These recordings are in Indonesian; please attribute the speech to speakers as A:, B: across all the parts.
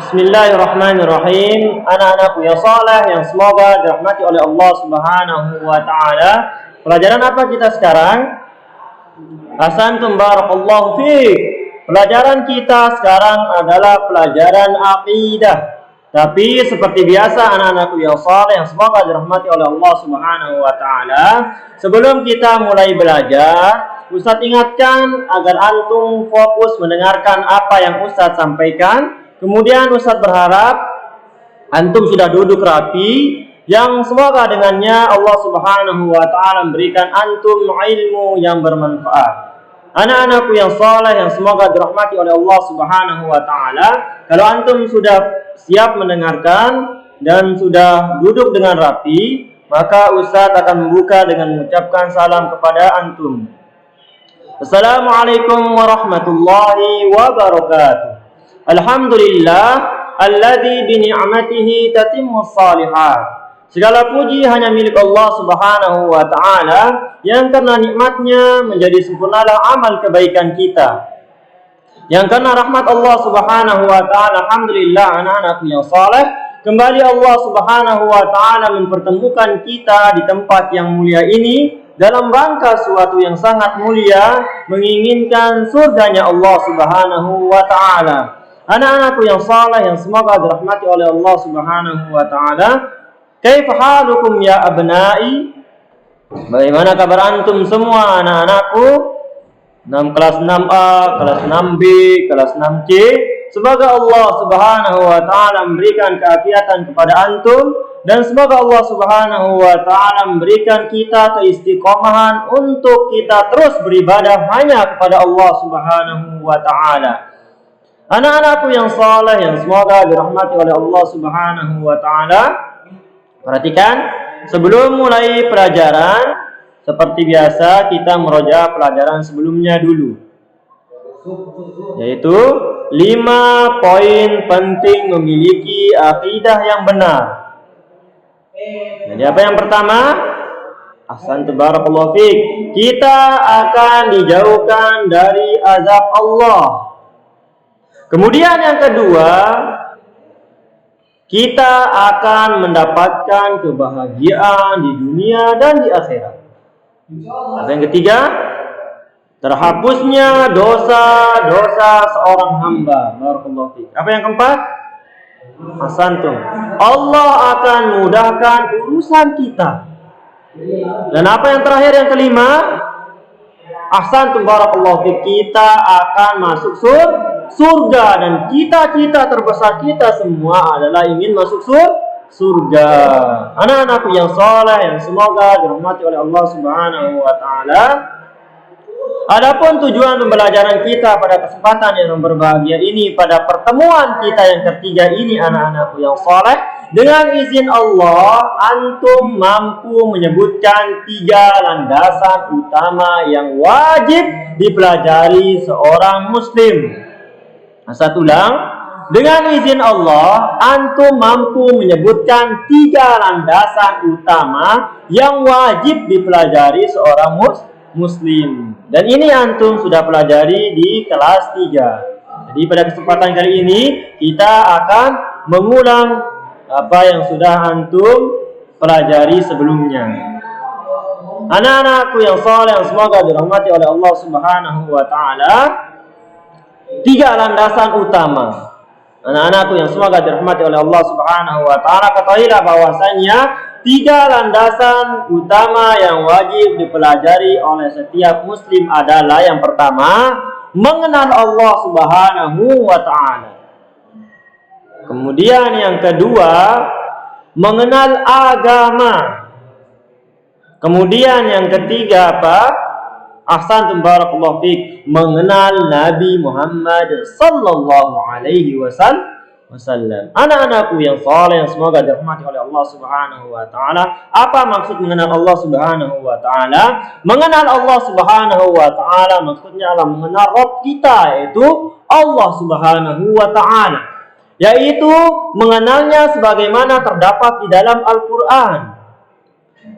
A: Bismillahirrahmanirrahim. Anak-anakku yang saleh yang semoga dirahmati oleh Allah Subhanahu wa taala. Pelajaran apa kita sekarang? Ahsantum barakallahu fiik. Pelajaran kita sekarang adalah pelajaran akidah. Tapi seperti biasa anak-anakku yang saleh yang semoga dirahmati oleh Allah Subhanahu wa taala, sebelum kita mulai belajar, Ustaz ingatkan agar antum fokus mendengarkan apa yang Ustaz sampaikan. Kemudian Ustaz berharap antum sudah duduk rapi, yang semoga dengannya Allah Subhanahu wa taala memberikan antum ilmu yang bermanfaat. Anak-anakku yang saleh yang semoga dirahmati oleh Allah Subhanahu wa taala, kalau antum sudah siap mendengarkan dan sudah duduk dengan rapi, maka Ustaz akan membuka dengan mengucapkan salam kepada antum. Assalamualaikum warahmatullahi wabarakatuh. Alhamdulillah alladzi bi ni'matihi tatimmus shalihat. Segala puji hanya milik Allah Subhanahu wa taala yang karena nikmatnya menjadi sempurnalah amal kebaikan kita. Yang karena rahmat Allah Subhanahu wa taala, alhamdulillah anak-anakku yang saleh, kembali Allah Subhanahu wa taala mempertemukan kita di tempat yang mulia ini dalam rangka suatu yang sangat mulia, menginginkan surganya Allah Subhanahu wa taala. Anak-anakku yang saleh yang semoga dirahmati oleh Allah Subhanahu wa taala, kaifa halukum ya abnai? Bagaimana kabar antum semua anak-anakku? Kelas 6A, kelas 6B, kelas 6C. Semoga Allah Subhanahu wa taala memberikan keafiatan kepada antum dan semoga Allah Subhanahu wa taala memberikan kita keistiqomahan untuk kita terus beribadah hanya kepada Allah Subhanahu wa taala. Anak-anakku yang saleh yang semoga dirahmati oleh Allah Subhanahu wa taala, perhatikan sebelum mulai pelajaran seperti biasa kita meroja pelajaran sebelumnya dulu, yaitu 5 poin penting memiliki akidah yang benar. Jadi apa yang pertama? Ahsantum barakallahu fiik. Kita akan dijauhkan dari azab Allah. Kemudian yang kedua, kita akan mendapatkan kebahagiaan di dunia dan di akhirat. Yang ketiga, terhapusnya dosa-dosa seorang hamba. Barakallahu fiik. Apa yang keempat? Ahsantum. Allah akan mudahkan urusan kita. Dan apa yang terakhir yang kelima? Ahsantum barakallahu fiik. Kita akan masuk surga dan cita-cita terbesar kita semua adalah ingin masuk surga. Anak-anakku yang saleh yang semoga dirahmati oleh Allah Subhanahu wa taala. Adapun tujuan pembelajaran kita pada kesempatan yang berbahagia ini, pada pertemuan kita yang ketiga ini anak-anakku yang saleh, dengan izin Allah antum mampu menyebutkan 3 landasan utama yang wajib dipelajari seorang muslim. Satu ulang, dengan izin Allah antum mampu menyebutkan 3 landasan utama yang wajib dipelajari seorang muslim. Dan ini antum sudah pelajari di kelas 3. Jadi pada kesempatan kali ini kita akan mengulang apa yang sudah antum pelajari sebelumnya. Anak-anakku yang saleh yang semoga dirahmati oleh Allah Subhanahu wa taala, 3 landasan utama. Anak-anakku yang semoga dirahmati oleh Allah Subhanahu wa taala, ketahuilah bahwasanya 3 landasan utama yang wajib dipelajari oleh setiap muslim adalah yang pertama, mengenal Allah Subhanahu wa taala. Kemudian yang kedua, mengenal agama. Kemudian yang ketiga apa? Ahsantum barakallahu fiik, mengenal Nabi Muhammad sallallahu alaihi wasallam. Anak-anakku yang saleh yang semoga dirahmati oleh Allah Subhanahu wa taala, apa maksud mengenal Allah Subhanahu wa taala? Mengenal Allah Subhanahu wa taala maksudnya adalah mengenal Rabb kita, yaitu Allah Subhanahu wa taala, yaitu mengenalnya sebagaimana terdapat di dalam Al-Qur'an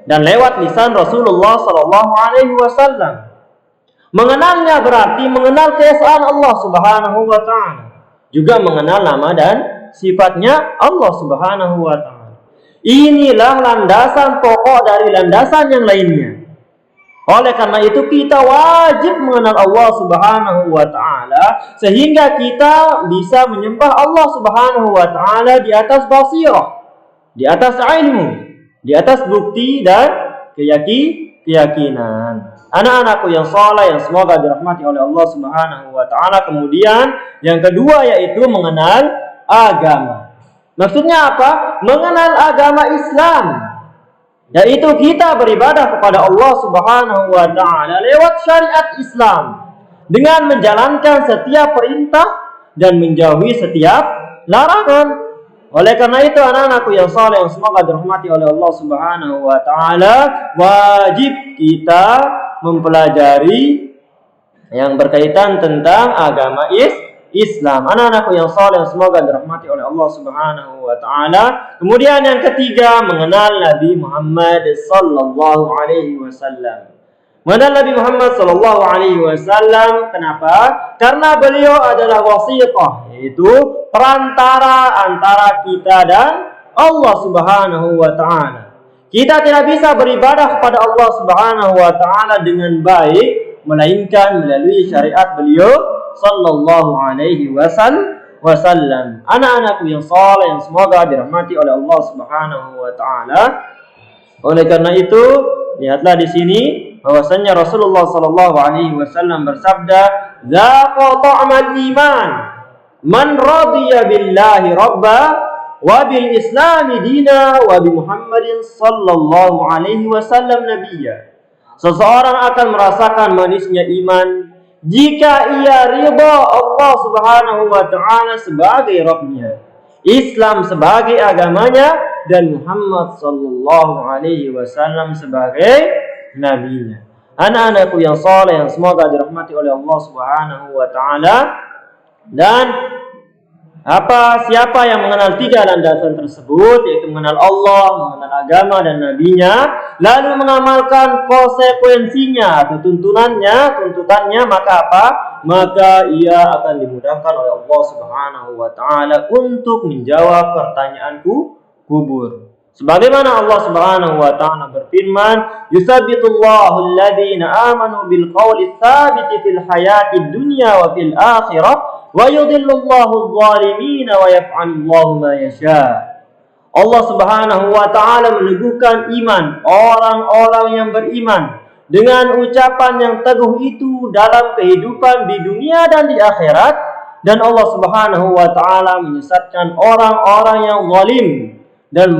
A: dan lewat lisan Rasulullah sallallahu alaihi wasallam. Mengenalnya berarti mengenal keesaan Allah Subhanahu wa taala, juga mengenal nama dan sifatnya Allah Subhanahu wa ta'ala. Inilah landasan pokok dari landasan yang lainnya. Oleh karena itu kita wajib mengenal Allah Subhanahu wa ta'ala sehingga kita bisa menyembah Allah Subhanahu wa ta'ala di atas basirah, di atas ilmu, di atas bukti dan keyakinan. Anak-anakku yang saleh yang semoga dirahmati oleh Allah Subhanahu wa ta'ala. Kemudian yang kedua yaitu mengenal agama. Maksudnya apa? Mengenal agama Islam. Yaitu kita beribadah kepada Allah Subhanahu wa ta'ala lewat syariat Islam dengan menjalankan setiap perintah dan menjauhi setiap larangan. Oleh karena itu anak-anakku yang saleh yang semoga dirahmati oleh Allah Subhanahu wa ta'ala, wajib kita mempelajari yang berkaitan tentang agama Islam. Anak-anakku yang saleh yang semoga dirahmati oleh Allah Subhanahu wa ta'ala. Kemudian yang ketiga, mengenal Nabi Muhammad sallallahu alaihi wasallam. Mengenal Nabi Muhammad sallallahu alaihi wasallam, kenapa? Karena beliau adalah wasithah, yaitu perantara antara kita dan Allah Subhanahu wa ta'ala. Kita tidak bisa beribadah kepada Allah Subhanahu wa ta'ala dengan baik melainkan melalui syariat beliau sallallahu alaihi wasallam. Anak-anakku yang saleh yang semoga dirahmati oleh Allah Subhanahu wa ta'ala. Oleh karena itu, lihatlah di sini bahwasanya Rasulullah sallallahu alaihi wasallam bersabda, "Dzaqa ta'mal iman man radiya billahi rabba wa bil islami dina wa bi Muhammadin sallallahu alaihi wasallam nabiyya." Seseorang akan merasakan manisnya iman jika ia ridha Allah Subhanahu wa ta'ala sebagai Rabbnya, Islam sebagai agamanya, dan Muhammad sallallahu alaihi wasallam sebagai nabinya. Anak-anakku yang saleh yang semoga dirahmati oleh Allah Subhanahu wa ta'ala. Dan siapa yang mengenal tiga landasan tersebut, yaitu mengenal Allah, mengenal agama dan nabinya, lalu mengamalkan konsekuensinya atau tuntutannya, maka ia akan dimudahkan oleh Allah Subhanahu wa ta'ala untuk menjawab pertanyaan kubur. Sebagaimana Allah Subhanahu wa ta'ala berfirman, "Yusabbitullahu alladhina amanu bil qawli tsabiti fil hayatid dunya wa fil akhirah wa yudhillullahu adh-dhalimin wa yaf'alullahu ma yasha." Allah Subhanahu wa ta'ala meneguhkan iman orang-orang yang beriman dengan ucapan yang teguh itu dalam kehidupan di dunia dan di akhirat, dan Allah Subhanahu wa ta'ala menyesatkan orang-orang yang zalim, dan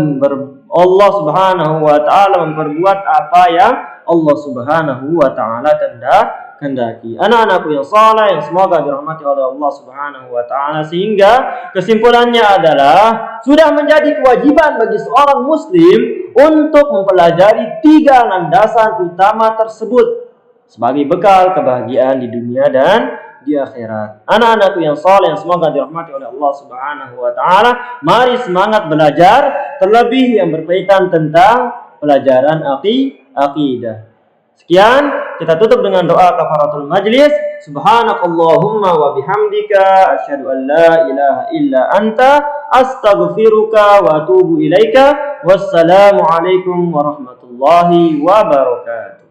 A: Allah Subhanahu wa ta'ala memperbuat apa yang Allah Subhanahu wa ta'ala kehendaki. Anak-anakku yang saleh yang semoga dirahmati oleh Allah Subhanahu wa ta'ala, sehingga kesimpulannya adalah sudah menjadi kewajiban bagi seorang muslim untuk mempelajari tiga landasan utama tersebut sebagai bekal kebahagiaan di dunia dan di akhirat. Anak-anakku yang saleh yang semoga dirahmati oleh Allah Subhanahu wa ta'ala, mari semangat belajar, terlebih yang berkaitan tentang pelajaran akidah. Sekian, kita tutup dengan doa kafaratul majlis. Subhanakallahumma wa bihamdika asyhadu an la ilaha illa anta astaghfiruka wa atubu ilaika. Wassalamu alaikum warahmatullahi wabarakatuh.